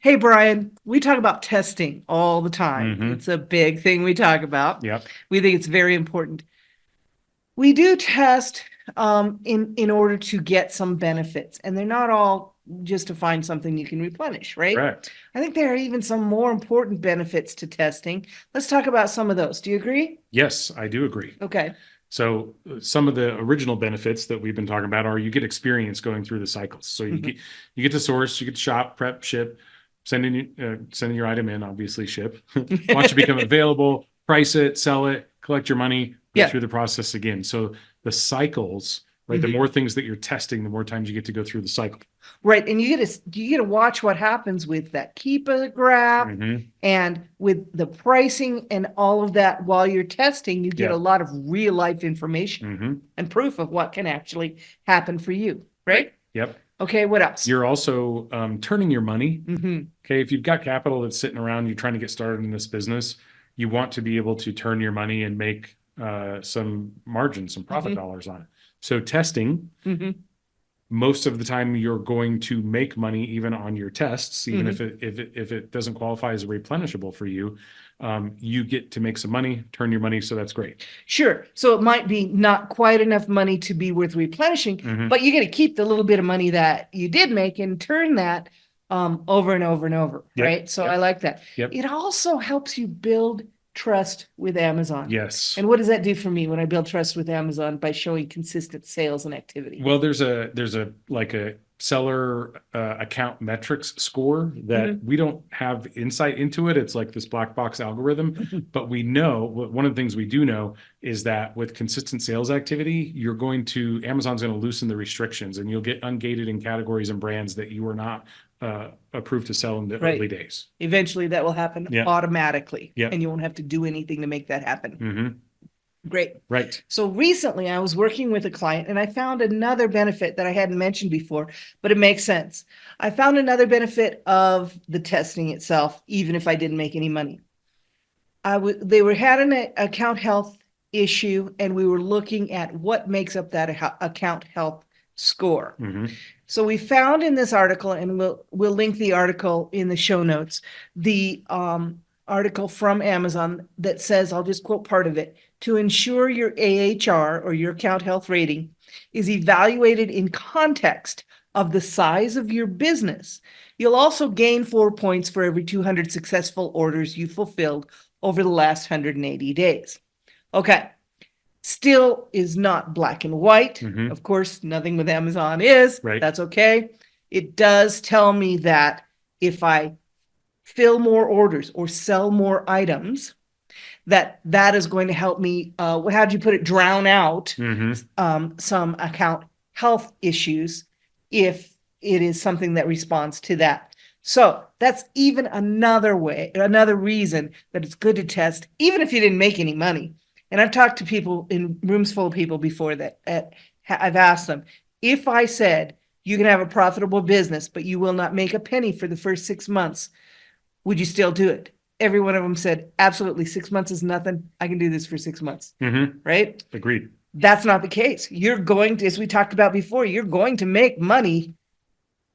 Hey, Brian, we talk about testing all the time. Mhm. It's a big thing we talk about. Yep. We think it's very important. We do test in order to get some benefits, and they're not all just to find something you can replenish, right? Correct. I think there are even some more important benefits to testing. Let's talk about some of those. Do you agree? Yes, I do agree. Okay. So some of the original benefits that we've been talking about are you get experience going through the cycles. So you get to source, you get to shop, prep, ship, sending your item in, obviously ship. Once you become available, price it, sell it, collect your money, go Yeah. through the process again. So the cycles, right? The more things that you're testing, the more times you get to go through the cycle. Right. And you get to watch what happens with that Keepa graph and with the pricing and all of that while you're testing, you get Yeah. a lot of real life information and proof of what can actually happen for you. Right? Yep. Okay, what else? You're also turning your money. Okay, if you've got capital that's sitting around, you're trying to get started in this business, you want to be able to turn your money and make some margin, some profit dollars on it. So testing, most of the time you're going to make money even on your tests, even if it doesn't qualify as replenishable for you. You get to make some money, turn your money, so that's great. Sure. So it might be not quite enough money to be worth replenishing, but you get to keep the little bit of money that you did make and turn that over and over and over, right? So I like that. It also helps you build trust with Amazon. Yes. And what does that do for me when I build trust with Amazon by showing consistent sales and activity? Well, there's a like a seller account metrics score that we don't have insight into it. It's like this black box algorithm, but we know one of the things we do know is that with consistent sales activity, Amazon's going to loosen the restrictions and you'll get ungated in categories and brands that you were not approved to sell in the early days. Eventually that will happen automatically and you won't have to do anything to make that happen. Great. Right. So recently I was working with a client and I found another benefit that I hadn't mentioned before, but it makes sense. I found another benefit of the testing itself, even if I didn't make any money. They had an account health issue and we were looking at what makes up that account health score. So we found in this article, and we'll link the article in the show notes, the article from Amazon that says, I'll just quote part of it, to ensure your AHR or your account health rating is evaluated in context of the size of your business. You'll also gain 4 points for every 200 successful orders you fulfilled over the last 180 days. Okay. Still is not black and white. Of course, nothing with Amazon is. Right. That's okay. It does tell me that if I fill more orders or sell more items, that is going to help me, how'd you put it, drown out some account health issues if it is something that responds to that. So that's even another reason that it's good to test, even if you didn't make any money. And I've talked to people in rooms full of people before that I've asked them, if I said you can have a profitable business, but you will not make a penny for the first 6 months, would you still do it? Every one of them said, absolutely. 6 months is nothing. I can do this for 6 months. Right? Agreed. That's not the case. You're going to, as we talked about before, you're going to make money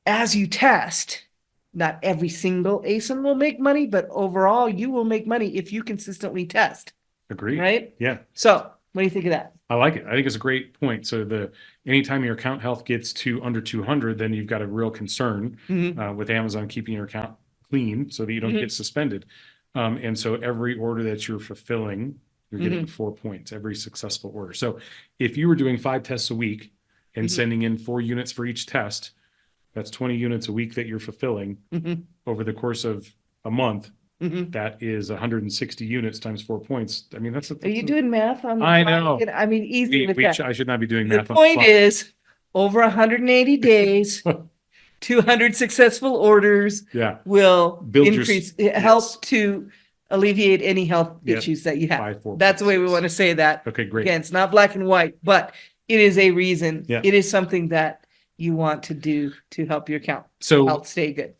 as you test. Not every single ASIN will make money, but overall you will make money if you consistently test. Agreed. Right? Yeah. So what do you think of that? I like it. I think it's a great point. So anytime your account health gets to under 200, then you've got a real concern with Amazon keeping your account clean so that you don't get suspended. And so every order that you're fulfilling, you're getting 4 points, every successful order. So if you were doing 5 tests a week and sending in 4 units for each test, that's 20 units a week that you're fulfilling over the course of a month. That is 160 units times 4 points. I mean, are you doing math on the I know. I mean, easy with that. I should not be doing math. The point is, over 180 days, 200 successful orders will help to alleviate any health issues that you have. That's the way we want to say that. Okay, great. Again, it's not black and white, but it is a reason. It is something that you want to do to help your account health stay good.